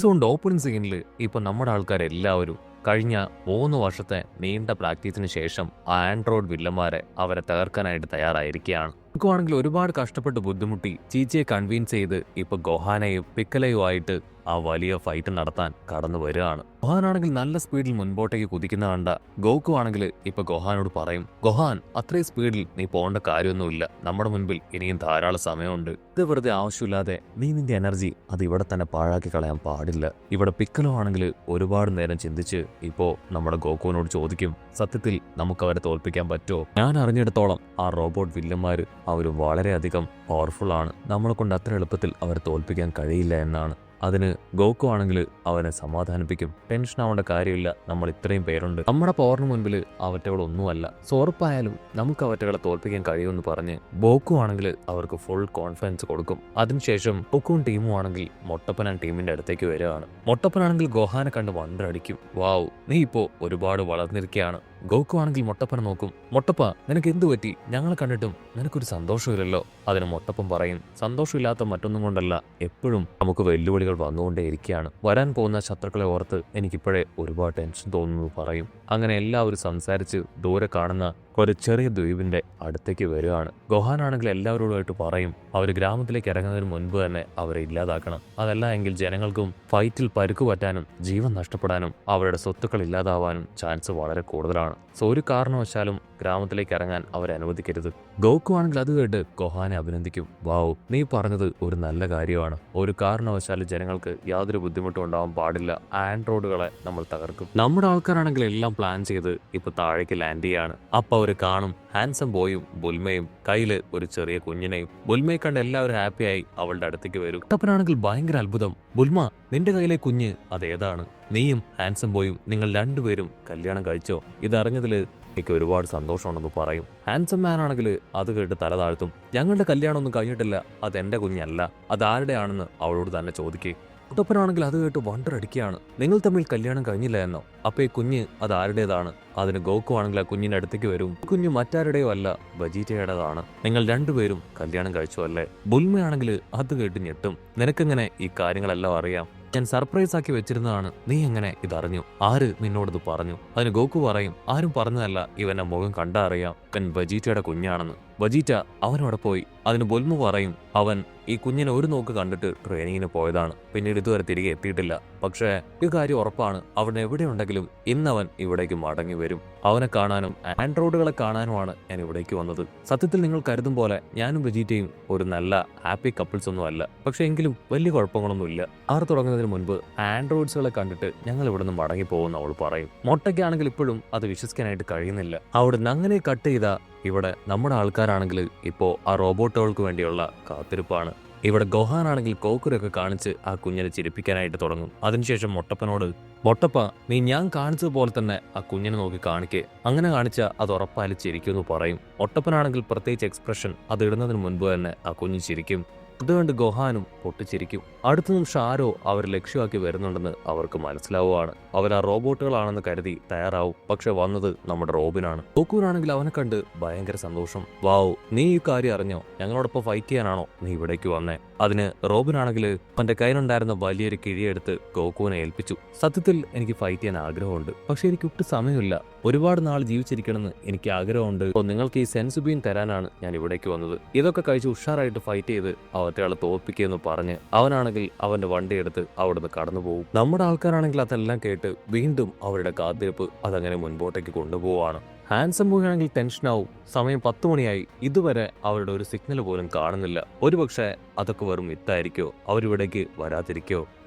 അതുകൊണ്ട് ഓപ്പണിംഗ് സീനിൽ ഇപ്പൊ നമ്മുടെ ആൾക്കാരെല്ലാവരും കഴിഞ്ഞ 3 വർഷത്തെ നീണ്ട പ്രാക്ടീസിന് ശേഷം ആ ആൻഡ്രോയിഡ് വില്ലന്മാരെ അവരെ തകർക്കാനായിട്ട് തയ്യാറായിരിക്കുകയാണ്. നമുക്കാണെങ്കിൽ ഒരുപാട് കഷ്ടപ്പെട്ട് ബുദ്ധിമുട്ടി ചീച്ചിയെ കൺവിൻസ് ചെയ്ത് ഇപ്പൊ ഗോഹാനെയും പിക്കലയുമായിട്ട് ആ വലിയ ഫൈറ്റ് നടത്താൻ കടന്നു വരികയാണ്. ഗോഹാനാണെങ്കിൽ നല്ല സ്പീഡിൽ മുൻപോട്ടേക്ക് കുതിക്കുന്ന കണ്ട ഗോക്കു ആണെങ്കിൽ ഇപ്പൊ ഗോഹാനോട് പറയും, ഗോഹാൻ അത്രയും സ്പീഡിൽ നീ പോകേണ്ട കാര്യമൊന്നുമില്ല, നമ്മുടെ മുൻപിൽ ഇനിയും ധാരാളം സമയമുണ്ട്. ഇത് വെറുതെ ആവശ്യമില്ലാതെ നീ നിന്റെ എനർജി അത് ഇവിടെ തന്നെ പാഴാക്കി കളയാൻ പാടില്ല. ഇവിടെ പിക്കലോ ആണെങ്കിൽ ഒരുപാട് നേരം ചിന്തിച്ച് ഇപ്പോ നമ്മുടെ ഗോക്കുവിനോട് ചോദിക്കും, സത്യത്തിൽ നമുക്ക് അവരെ തോൽപ്പിക്കാൻ പറ്റുമോ? ഞാൻ അറിഞ്ഞിടത്തോളം ആ റോബോട്ട് വില്ലന്മാര് അവർ വളരെയധികം പവർഫുൾ ആണ്, നമ്മളെ കൊണ്ട് അത്ര എളുപ്പത്തിൽ അവരെ തോൽപ്പിക്കാൻ കഴിയില്ല എന്നാണ്. അതിന് ഗോക്കു ആണെങ്കിൽ അവനെ സമാധാനിപ്പിക്കും, ടെൻഷൻ ആവേണ്ട കാര്യമില്ല, നമ്മൾ ഇത്രയും പേരുണ്ട്, നമ്മുടെ പവറിന് മുൻപിൽ അവറ്റകൾ ഒന്നുമല്ല, സോ ഉറപ്പായാലും നമുക്ക് അവറ്റകളെ തോൽപ്പിക്കാൻ കഴിയുമെന്ന് പറഞ്ഞ് ഗോക്കു ആണെങ്കിൽ അവർക്ക് ഫുൾ കോൺഫിഡൻസ് കൊടുക്കും. അതിനുശേഷം ഗോക്കുവും ടീമും ആണെങ്കിൽ മൊട്ടപ്പൻ ടീമിന്റെ അടുത്തേക്ക് വരികയാണ്. മൊട്ടപ്പനാണെങ്കിൽ ഗോഹാനെ കണ്ട് വണ്ടടിക്കും, വാവ് നീ ഇപ്പോ ഒരുപാട് വളർന്നിരിക്കുകയാണ്. ഗോക്കു ആണെങ്കിൽ മൊട്ടപ്പനെ നോക്കും, മൊട്ടപ്പ നിനക്ക് എന്തു പറ്റി, ഞങ്ങളെ കണ്ടിട്ടും നിനക്കൊരു സന്തോഷമില്ലല്ലോ? അതിന് മൊട്ടപ്പൻ പറയും, സന്തോഷമില്ലാത്ത മറ്റൊന്നും കൊണ്ടല്ല, എപ്പോഴും നമുക്ക് വെല്ലുവിളികൾ വന്നുകൊണ്ടേയിരിക്കുകയാണ്, വരാൻ പോകുന്ന ശത്രുക്കളെ ഓർത്ത് എനിക്കിപ്പോഴേ ഒരുപാട് ടെൻഷൻ തോന്നുന്നു പറയും. അങ്ങനെ എല്ലാവരും സംസാരിച്ച് ദൂരെ കാണുന്ന ഒരു ചെറിയ ദ്വീപിന്റെ അടുത്തേക്ക് വരികയാണ്. ഗോഹാനാണെങ്കിൽ എല്ലാവരോടുമായിട്ട് പറയും, അവർ ഗ്രാമത്തിലേക്ക് ഇറങ്ങുന്നതിന് മുൻപ് തന്നെ അവരെ ഇല്ലാതാക്കണം, അതല്ല എങ്കിൽ ജനങ്ങൾക്കും ഫൈറ്റിൽ പരുക്കു പറ്റാനും ജീവൻ നഷ്ടപ്പെടാനും അവരുടെ സ്വത്തുക്കൾ ഇല്ലാതാവാനും ചാൻസ് വളരെ കൂടുതലാണ്. സോ ഒരു കാരണവശാലും ഗ്രാമത്തിലേക്ക് ഇറങ്ങാൻ അവരെ അനുവദിക്കരുത്. ഗോക്കു ആണെങ്കിൽ അത് കേട്ട് ഗോഹാനെ അഭിനന്ദിക്കും, വാവ് നീ പറഞ്ഞത് ഒരു നല്ല കാര്യമാണ്, ഒരു കാരണവശാലും ജനങ്ങൾക്ക് യാതൊരു ബുദ്ധിമുട്ടും ഉണ്ടാവാൻ പാടില്ല, ആൻഡ്രോയിഡുകളെ നമ്മൾ തകർക്കും. നമ്മുടെ ആൾക്കാരാണെങ്കിൽ എല്ലാം പ്ലാൻ ചെയ്ത് ഇപ്പൊ താഴേക്ക് ലാൻഡ് ചെയ്യാണ്. അപ്പൊ അവര് കാണും ഹാൻസം ബോയും ബുൽമയും കയ്യില് ഒരു ചെറിയ കുഞ്ഞിനെയും. ബുൽമയെ കണ്ട് എല്ലാവരും ഹാപ്പിയായി അവളുടെ അടുത്തേക്ക് വരും. കുട്ടപ്പനാണെങ്കിൽ ഭയങ്കര അത്ഭുതം, ബുൽമ നിന്റെ കയ്യിലെ കുഞ്ഞ് അതേതാണ്? നീയും ഹാൻസം ബോയും നിങ്ങൾ രണ്ടുപേരും കല്യാണം കഴിച്ചോ? ഇതറിഞ്ഞതില് എനിക്ക് ഒരുപാട് സന്തോഷമുണ്ടെന്ന് പറയും. ഹാൻസം മാൻ ആണെങ്കിൽ അത് കേട്ട് തല താഴ്ത്തും, ഞങ്ങളുടെ കല്യാണമൊന്നും കഴിഞ്ഞിട്ടില്ല, അതെന്റെ കുഞ്ഞല്ല, അതാരുടെയാണെന്ന് അവളോട് തന്നെ ചോദിക്കേ. കുട്ടപ്പനാണെങ്കിൽ അത് കേട്ട് വണ്ടർ അടിക്കുകയാണ്, നിങ്ങൾ തമ്മിൽ കല്യാണം കഴിഞ്ഞില്ല എന്നോ? അപ്പൊ ഈ കുഞ്ഞ് അത് ആരുടേതാണ്? അതിന് ഗോക്കു ആണെങ്കിൽ ആ കുഞ്ഞിന്റെ അടുത്തേക്ക് വരും, കുഞ്ഞ് മറ്റാരുടെയോ അല്ല, ബജീറ്റയുടേതാണ്, നിങ്ങൾ രണ്ടുപേരും കല്യാണം കഴിച്ചോ അല്ലേ? ബുൽമയാണെങ്കിൽ അത് കേട്ട് ഞെട്ടും, നിനക്കെങ്ങനെ ഈ കാര്യങ്ങളെല്ലാം അറിയാം? ഞാൻ സർപ്രൈസ് ആക്കി വെച്ചിരുന്നതാണ്, നീ എങ്ങനെ ഇതറിഞ്ഞു? ആര് നിന്നോടത് പറഞ്ഞു? അതിന് ഗോക്കു പറയും, ആരും പറഞ്ഞതല്ല, ഇവന്റെ മുഖം കണ്ടാ അറിയാം, ഇവൻ ബജീറ്റയുടെ കുഞ്ഞാണെന്ന്. ബജീറ്റ അവനോടെ പോയി. അതിന് ബുൽമ പറയും, അവൻ ഈ കുഞ്ഞിനെ ഒരു നോക്ക് കണ്ടിട്ട് ട്രെയിനിങ്ങിന് പോയതാണ്, പിന്നീട് ഇതുവരെ തിരികെ എത്തിയിട്ടില്ല. പക്ഷേ ഈ കാര്യം ഉറപ്പാണ്, അവൻ എവിടെയുണ്ടെങ്കിലും ഇന്നവൻ ഇവിടേക്ക് മടങ്ങി വരും. അവനെ കാണാനും ആൻഡ്രോയിഡുകളെ കാണാനുമാണ് ഞാൻ ഇവിടേക്ക് വന്നത്. സത്യത്തിൽ നിങ്ങൾ കരുതും പോലെ ഞാനും ബജീറ്റയും ഒരു നല്ല ഹാപ്പി കപ്പിൾസ് ഒന്നും അല്ല, പക്ഷെ എങ്കിലും വലിയ കുഴപ്പങ്ങളൊന്നുമില്ല. ആറ് തുടങ്ങുന്നതിന് മുൻപ് ആൻഡ്രോയിഡ്സുകളെ കണ്ടിട്ട് ഞങ്ങൾ ഇവിടെ നിന്ന് മടങ്ങി പോകുമെന്ന് അവൾ പറയും. മൊട്ടയ്ക്കാണെങ്കിൽ ഇപ്പോഴും അത് വിശ്വസിക്കാനായിട്ട് കഴിയുന്നില്ല. അവിടുന്ന് അങ്ങനെ കട്ട് ചെയ്ത ഇവിടെ നമ്മുടെ ആൾക്കാരാണെങ്കിൽ ഇപ്പോ ആ റോബോട്ടുകൾക്ക് വേണ്ടിയുള്ള കാത്തിരിപ്പാണ്. ഇവിടെ ഗോഹാനാണെങ്കിൽ കോക്കുരൊക്കെ കാണിച്ച് ആ കുഞ്ഞിനെ ചിരിപ്പിക്കാനായിട്ട് തുടങ്ങും. അതിനുശേഷം മൊട്ടപ്പനോട്, മൊട്ടപ്പ നീ ഞാൻ കാണിച്ചതുപോലെ തന്നെ ആ കുഞ്ഞിനെ നോക്കി കാണിക്കേ, അങ്ങനെ കാണിച്ച അത് ഉറപ്പായാലും ചിരിക്കുമെന്ന് പറയും. മൊട്ടപ്പനാണെങ്കിൽ പ്രത്യേകിച്ച് എക്സ്പ്രഷൻ അത് ഇടുന്നതിന് മുൻപ് തന്നെ ആ കുഞ്ഞ് ചിരിക്കും. അതുകൊണ്ട് ഗോഹാനും പൊട്ടിച്ചിരിക്കും. അടുത്ത നിമിഷം ആരോ അവർ ലക്ഷ്യമാക്കി വരുന്നുണ്ടെന്ന് അവർക്ക് മനസ്സിലാവുകയാണ്. അവർ ആ റോബോട്ടുകളാണെന്ന് കരുതി തയ്യാറാവും, പക്ഷെ വന്നത് നമ്മുടെ റോബിനാണ്. ഗോക്കുവിനാണെങ്കിൽ അവനെ കണ്ട് ഭയങ്കര സന്തോഷം, വാവ് നീ ഈ കാര്യം അറിഞ്ഞോ? ഞങ്ങളോടൊപ്പം ഫൈറ്റ് ചെയ്യാനാണോ നീ ഇവിടേക്ക് വന്നേ? അതിന് റോബിനാണെങ്കിൽ അവന്റെ കയ്യിലുണ്ടായിരുന്ന വലിയൊരു കിഴിയെടുത്ത് ഗോക്കുവിനെ ഏൽപ്പിച്ചു. സത്യത്തിൽ എനിക്ക് ഫൈറ്റ് ചെയ്യാൻ ആഗ്രഹമുണ്ട്, പക്ഷെ എനിക്ക് ഒട്ടും സമയമില്ല, ഒരുപാട് നാൾ ജീവിച്ചിരിക്കണമെന്ന് എനിക്ക് ആഗ്രഹമുണ്ട്. അപ്പോൾ നിങ്ങൾക്ക് ഈ സെൻസുബീൻ തരാനാണ് ഞാൻ ഇവിടേക്ക് വന്നത്. ഇതൊക്കെ കഴിച്ച് ഉഷാറായിട്ട് ഫൈറ്റ് ചെയ്ത് അവറ്റയാളെ തോൽപ്പിക്കുമെന്ന് പറഞ്ഞ് അവനാണെങ്കിൽ അവന്റെ വണ്ടി എടുത്ത് അവിടുന്ന് കടന്നു പോകും. നമ്മുടെ ആൾക്കാരാണെങ്കിൽ അതെല്ലാം കേട്ട് വീണ്ടും അവരുടെ കാത്തിരിപ്പ് അതങ്ങനെ മുൻപോട്ടേക്ക് കൊണ്ടുപോവാണ്. ഹാൻസം ബോയാണെങ്കിൽ ടെൻഷനാവും. സമയം 10 മണിയായി, ഇതുവരെ അവരുടെ ഒരു സിഗ്നൽ പോലും കാണുന്നില്ല. ഒരുപക്ഷെ അതൊക്കെ വെറും മിത്തായിരിക്കോ, അവരിവിടേക്ക് വരാതിരിക്കോ?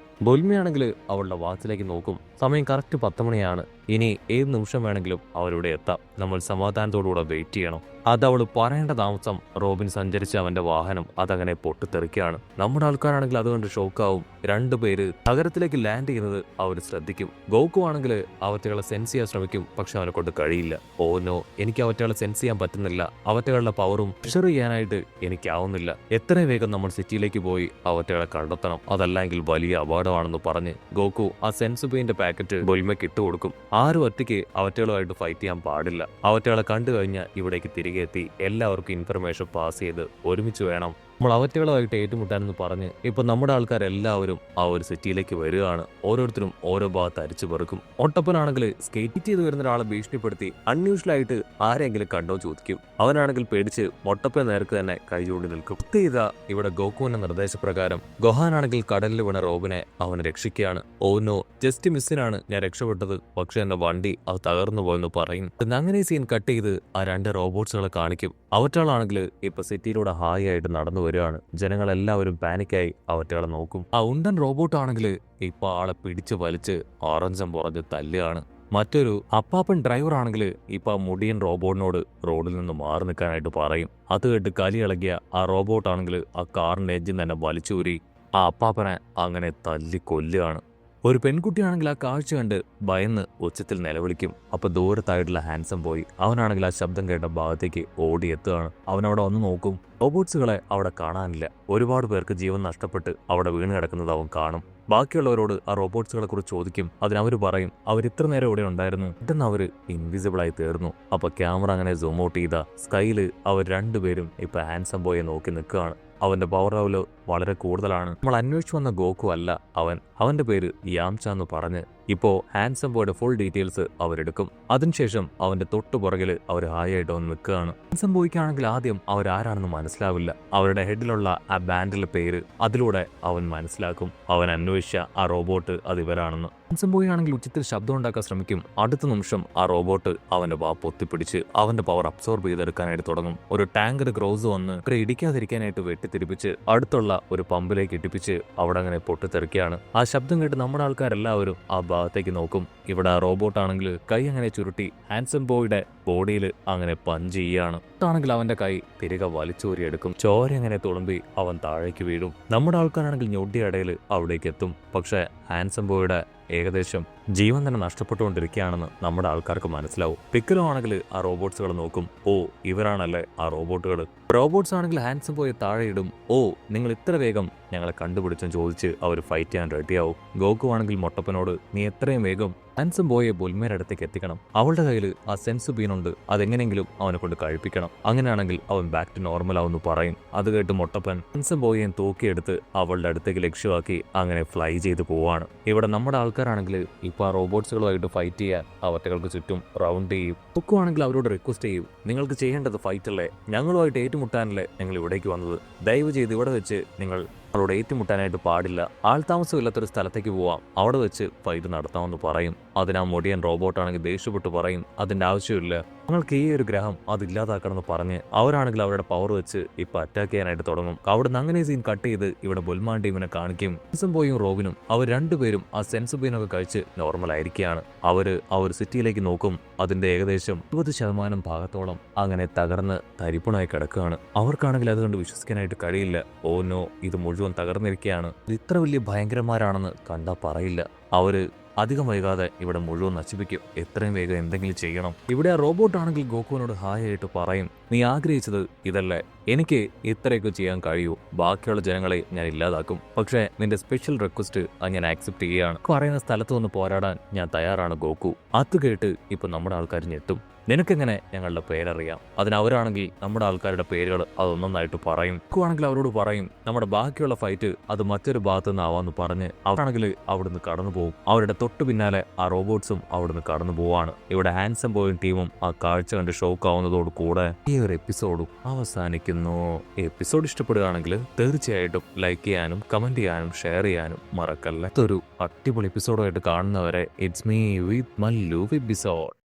ബുൽമയാണെങ്കിൽ അവളുടെ വാച്ചിലേക്ക് നോക്കും, സമയം കറക്റ്റ് 10 മണിയാണ്, ഇനി ഏത് നിമിഷം വേണമെങ്കിലും അവരിവിടെ എത്താം, നമ്മൾ സമാധാനത്തോടുകൂടെ വെയിറ്റ് ചെയ്യണം. അതവൾ പറയേണ്ട താമസം റോബിൻ സഞ്ചരിച്ച അവന്റെ വാഹനം അതങ്ങനെ പൊട്ടിത്തെറിക്കുകയാണ്. നമ്മുടെ ആൾക്കാരാണെങ്കിൽ അതുകൊണ്ട് ഷോക്കാവും. രണ്ടുപേര് നഗരത്തിലേക്ക് ലാൻഡ് ചെയ്യുന്നത് അവർ ശ്രദ്ധിക്കും. ഗോക്കു ആണെങ്കിൽ അവറ്റകളെ സെൻസ് ചെയ്യാൻ ശ്രമിക്കും, പക്ഷെ അവനെ കൊണ്ട് കഴിയില്ല. ഓ നോ, എനിക്ക് അവറ്റകളെ സെൻസ് ചെയ്യാൻ പറ്റുന്നില്ല, അവറ്റകളുടെ പവറും മെഷർ ചെയ്യാനായിട്ട് എനിക്കാവുന്നില്ല. എത്രയും വേഗം നമ്മൾ സിറ്റിയിലേക്ക് പോയി അവറ്റകളെ കണ്ടെത്തണം, അതല്ലെങ്കിൽ വലിയ അപകടമാണെന്ന് പറഞ്ഞ് ഗോക്കു ആ സെൻസുബീന്റെ പാക്കറ്റ് ബുൽമയ്ക്ക് ഇട്ടുകൊടുക്കും. ആരും ഒറ്റയ്ക്ക് അവറ്റകളുമായിട്ട് ഫൈറ്റ് ചെയ്യാൻ പാടില്ല. അവറ്റകളെ കണ്ടു കഴിഞ്ഞാൽ ഇവിടേക്ക് തിരികെ എത്തി എല്ലാവർക്കും ഇൻഫർമേഷൻ പാസ് ചെയ്ത് ഒരുമിച്ച് വേണം നമ്മൾ അവറ്റകളുമായിട്ട് ഏറ്റുമുട്ടാനെന്ന് പറഞ്ഞ് ഇപ്പൊ നമ്മുടെ ആൾക്കാരെല്ലാവരും ആ ഒരു സിറ്റിയിലേക്ക് വരികയാണ്. ഓരോരുത്തരും ഓരോ ഭാഗത്ത് അരിച്ചു പെറുക്കും. ഒട്ടപ്പനാണെങ്കിൽ സ്കേറ്റ് ചെയ്ത് വരുന്ന ഒരാളെ ഭീഷണിപ്പെടുത്തി അൺയൂഷ്വലായിട്ട് ആരെങ്കിലും കണ്ടോ ചോദിക്കും. അവനാണെങ്കിൽ പേടിച്ച് മൊട്ടപ്പൻ നേർക്ക് തന്നെ കൈ ചൂണ്ടി നിൽക്കും. ഇതാ ഇവിടെ ഗോകുവിന്റെ നിർദ്ദേശപ്രകാരം ഗൊഹാനാണെങ്കിൽ കടലിൽ വീണ റോബിനെ അവനെ രക്ഷിക്കുകയാണ്. ഓ നോ, ജസ്റ്റ് മിസ്സിനാണ് ഞാൻ രക്ഷപ്പെട്ടത്, പക്ഷെ എന്റെ വണ്ടി അത് തകർന്നു പോയെന്ന് പറയും. അങ്ങനെ സീൻ കട്ട് ചെയ്ത് ആ രണ്ട് റോബോട്ട്സുകളെ കാണിക്കും. അവറ്റാളാണെങ്കിൽ ഇപ്പൊ സിറ്റിയിലൂടെ ഹായ് ആയിട്ട് നടന്നു വരികയാണ്. ജനങ്ങളെല്ലാവരും പാനിക്കായി അവറ്റകളെ നോക്കും. ആ ഉണ്ടൻ റോബോട്ട് ആണെങ്കിൽ ഇപ്പൊ ആളെ പിടിച്ച് വലിച്ച് ഓറഞ്ചം പുറഞ്ഞ് തല്ലുകയാണ്. മറ്റൊരു അപ്പാപ്പൻ ഡ്രൈവർ ആണെങ്കിൽ ഇപ്പൊ ആ മുടിയൻ റോബോട്ടിനോട് റോഡിൽ നിന്ന് മാറി നിൽക്കാനായിട്ട് പറയും. അത് കേട്ട് കലി ഇളകിയ ആ റോബോട്ട് ആണെങ്കിൽ ആ കാറിന്റെ എഞ്ചിൻ തന്നെ വലിച്ചൂരി ആ അപ്പാപ്പനെ അങ്ങനെ തല്ലി കൊല്ലുകയാണ്. ഒരു പെൺകുട്ടിയാണെങ്കിൽ ആ കാഴ്ച കണ്ട് ഭയന്ന് ഉച്ചത്തിൽ നിലവിളിക്കും. അപ്പൊ ദൂരത്തായിട്ടുള്ള ഹാൻസം പോയി അവനാണെങ്കിൽ ആ ശബ്ദം കേട്ട ഭാഗത്തേക്ക് ഓടിയെത്തുകയാണ്. അവനവിടെ വന്ന് നോക്കും. റോബോട്ട്സുകളെ അവിടെ കാണാനില്ല. ഒരുപാട് പേർക്ക് ജീവൻ നഷ്ടപ്പെട്ട് അവിടെ വീണ് കിടക്കുന്നത് അവൻ കാണും. ബാക്കിയുള്ളവരോട് ആ റോബോട്ട്സുകളെ കുറിച്ച് ചോദിക്കും. അതിനവർ പറയും അവരിത്ര നേരം ഇവിടെ ഉണ്ടായിരുന്നു, പെട്ടെന്ന് അവര് ഇൻവിസിബിൾ ആയി തീർന്നു. അപ്പൊ ക്യാമറ അങ്ങനെ സൂം ഔട്ട് ചെയ്ത സ്കൈയില് അവർ രണ്ടുപേരും ഇപ്പൊ ഹാൻസം ബോയെ നോക്കി നിൽക്കുകയാണ്. അവന്റെ പവർ ലെവല് വളരെ കൂടുതലാണ്. നമ്മൾ അന്വേഷിച്ചു വന്ന ഗോകു അല്ല അവന്റെ പേര് യാംച എന്ന് പറഞ്ഞ് ഇപ്പോ ഹാൻസം ബോയുടെ ഫുൾ ഡീറ്റെയിൽസ് അവരെടുക്കും. അതിനുശേഷം അവന്റെ തൊട്ടു പുറകില് അവർ ഹായായിട്ട് അവൻ നിൽക്കുകയാണ്. ഹാൻസം ബോയ്ക്കാണെങ്കിൽ ആദ്യം അവരാരാണെന്ന് മനസ്സിലാവില്ല. അവരുടെ ഹെഡിലുള്ള ആ ബാൻഡിലെ പേര് അതിലൂടെ അവൻ മനസ്സിലാക്കും. അവൻ അന്വേഷിച്ച ആ റോബോട്ട് അത് ഇവരാണെന്ന്. ഹാൻസം ബോയ് ആണെങ്കിൽ ഉച്ചത്തിൽ ശബ്ദം ഉണ്ടാക്കാൻ ശ്രമിക്കും. അടുത്ത നിമിഷം ആ റോബോട്ട് അവന്റെ വാ പൊത്തിപ്പിടിച്ച് അവന്റെ പവർ അബ്സോർബ് ചെയ്തെടുക്കാനായിട്ട് തുടങ്ങും. ഒരു ടാങ്കർ ക്രോസ് വന്ന് ഇടിക്കാതിരിക്കാനായിട്ട് വെട്ടിത്തിരിപ്പിച്ച് അടുത്തുള്ള ഒരു പമ്പിലേക്ക് ഇട്ടിപ്പിച്ച് അവിടെ അങ്ങനെ പൊട്ടിത്തെറിക്കുകയാണ്. ആ ശബ്ദം കേട്ട് നമ്മുടെ ആൾക്കാരെല്ലാവരും ആ ഭാഗത്തേക്ക് നോക്കും. ഇവിടെ ആ റോബോട്ട് ആണെങ്കിൽ കൈ അങ്ങനെ ചുരുട്ടി ഹാൻസം ബോയുടെ ബോഡിയിൽ അങ്ങനെ പഞ്ച് ചെയ്യാണ്. ആണെങ്കിൽ അവന്റെ കൈ തിരികെ വലിച്ചൂരിയെടുക്കും. ചോര അങ്ങനെ തുളുമ്പി അവൻ താഴേക്ക് വീഴും. നമ്മുടെ ആൾക്കാരാണെങ്കിൽ ഞൊടിയടയിൽ അവിടേക്ക് എത്തും. പക്ഷെ ഹാൻസം ബോയുടെ ഏകദേശം ജീവൻ തന്നെ നഷ്ടപ്പെട്ടുകൊണ്ടിരിക്കുകയാണെന്ന് നമ്മുടെ ആൾക്കാർക്ക് മനസ്സിലാവും. പിക്കലോ ആണെങ്കിൽ ആ റോബോട്ട്സുകൾ നോക്കും. ഓ, ഇവരാണല്ലേ ആ റോബോട്ടുകൾ. റോബോട്ട്സ് ആണെങ്കിൽ ഹാൻസം ബോയെ താഴെയിടും. ഓ, നിങ്ങൾ ഇത്ര വേഗം ഞങ്ങളെ കണ്ടുപിടിച്ചെന്ന് ചോദിച്ച് അവർ ഫൈറ്റ് ചെയ്യാൻ റെഡിയാവും. ഗോകു ആണെങ്കിൽ മൊട്ടപ്പനോട് നീ എത്രയും വേഗം ഹാൻസം ബോയെ ബുൽമേരുടെ അടുത്തേക്ക് എത്തിക്കണം. അവളുടെ കയ്യിൽ ആ സെൻസ് ബീനുണ്ട്, അതെങ്ങനെയെങ്കിലും അവനെ കൊണ്ട് കഴിപ്പിക്കണം. അങ്ങനെയാണെങ്കിൽ അവൻ ബാക്ക് ടു നോർമൽ ആവുമെന്ന് പറയും. അത് കേട്ട് മൊട്ടപ്പൻ ഹാൻസം ബോയെ തൂക്കിയെടുത്ത് അവളുടെ അടുത്തേക്ക് ലക്ഷ്യമാക്കി അങ്ങനെ ഫ്ലൈ ചെയ്ത് പോവാണ്. ഇവിടെ നമ്മുടെ ആൾക്കാരാണെങ്കിൽ ഇപ്പൊ ആ റോബോട്ട്സുകളുമായിട്ട് ഫൈറ്റ് ചെയ്യാൻ അവറ്റകൾക്ക് ചുറ്റും റൗണ്ട് ചെയ്യും. പൊക്കുവാണെങ്കിൽ അവരോട് റിക്വസ്റ്റ് ചെയ്യും, നിങ്ങൾക്ക് ചെയ്യേണ്ടത് ഫൈറ്റ് അല്ലേ, ഞങ്ങളുമായിട്ട് ഏറ്റുമുട്ടാനല്ലേ ഞങ്ങൾ ഇവിടേക്ക് വന്നത്, ദയവ് ചെയ്ത് ഇവിടെ വെച്ച് നിങ്ങൾ അവളോട് ഏറ്റുമുട്ടാനായിട്ട് പാടില്ല, ആൾതാമസമില്ലാത്തൊരു സ്ഥലത്തേക്ക് പോവാം, അവിടെ വെച്ച് ഫൈറ്റ് നടത്താമെന്ന് പറയും. അതിനാ മൊടിയൻ റോബോട്ടാണെങ്കിൽ ദേഷ്യപ്പെട്ട് പറയും അതിന്റെ ആവശ്യമില്ല, ഞങ്ങൾക്ക് ഈ ഒരു ഗ്രഹം അതില്ലാതാക്കണമെന്ന് പറഞ്ഞ് അവരാണെങ്കിൽ അവരുടെ പവർ വെച്ച് ഇപ്പൊ അറ്റാക്ക് ചെയ്യാനായിട്ട് തുടങ്ങും. അവിടുന്ന് അങ്ങനെ സീൻ കട്ട് ചെയ്ത് ഇവിടെ ബുൽമാൻ ടീമിനെ കാണിക്കും. ഹാൻസം ബോയും റോബിനും അവർ രണ്ടുപേരും ആ സെൻസ് ബീനൊക്കെ കഴിച്ച് നോർമൽ ആയിരിക്കുകയാണ്. ആ ഒരു സിറ്റിയിലേക്ക് നോക്കും. അതിന്റെ ഏകദേശം 20% ഭാഗത്തോളം അങ്ങനെ തകർന്ന് തരിപ്പണായി കിടക്കുകയാണ്. അവർക്കാണെങ്കിൽ അതുകൊണ്ട് വിശ്വസിക്കാനായിട്ട് കഴിയില്ല. ഓ നോ, ഇത് മുഴുവൻ തകർന്നിരിക്കുകയാണ്. ഇത് ഇത്ര വലിയ ഭയങ്കരന്മാരാണെന്ന് കണ്ടാ പറയില്ല. അവര് അധികം വൈകാതെ ഇവിടെ മുഴുവൻ നശിപ്പിക്കും. എത്രയും വേഗം എന്തെങ്കിലും ചെയ്യണം. ഇവിടെ ആ റോബോട്ട് ആണെങ്കിൽ ഗോകുവിനോട് ഹായ് ആയിട്ട് പറയും, നീ ആഗ്രഹിച്ചത് ഇതല്ലേ, എനിക്ക് ഇത്രയൊക്കെ ചെയ്യാൻ കഴിയൂ, ബാക്കിയുള്ള ജനങ്ങളെ ഞാൻ ഇല്ലാതാക്കും. പക്ഷേ നിന്റെ സ്പെഷ്യൽ റിക്വസ്റ്റ് ഞാൻ ആക്സെപ്റ്റ് ചെയ്യുകയാണ്. പറയുന്ന സ്ഥലത്ത് വന്ന് പോരാടാൻ ഞാൻ തയ്യാറാണ് ഗോകു. അത് കേട്ട് ഇപ്പൊ നമ്മുടെ ആൾക്കാർ ഞെട്ടും. നിനക്കെങ്ങനെ ഞങ്ങളുടെ പേരറിയാം? അതിനവരാണെങ്കിൽ നമ്മുടെ ആൾക്കാരുടെ പേരുകൾ അതൊന്നായിട്ട് പറയും. ആണെങ്കിൽ അവരോട് പറയും നമ്മുടെ ബാക്കിയുള്ള ഫൈറ്റ് അത് മറ്റൊരു ഭാഗത്തു നിന്നാവാന്ന് പറഞ്ഞ് അവരാണെങ്കിൽ അവിടുന്ന് കടന്നു പോകും. അവരുടെ തൊട്ടു പിന്നാലെ ആ റോബോട്ട്സും അവിടുന്ന് കടന്നു പോവാണ്. ഇവിടെ ഹാൻസം ബോയും ടീമും ആ കാഴ്ച കണ്ട് ഷോക്ക് ആവുന്നതോട് കൂടെ ഈ ഒരു എപ്പിസോഡും അവസാനിക്കുന്നു. ഈ എപ്പിസോഡ് ഇഷ്ടപ്പെടുകയാണെങ്കിൽ തീർച്ചയായിട്ടും ലൈക്ക് ചെയ്യാനും കമന്റ് ചെയ്യാനും ഷെയർ ചെയ്യാനും മറക്കല്ല. ഇതൊരു അടിപൊളി എപ്പിസോഡായിട്ട് കാണുന്നവരെ it's me with Mallu episode.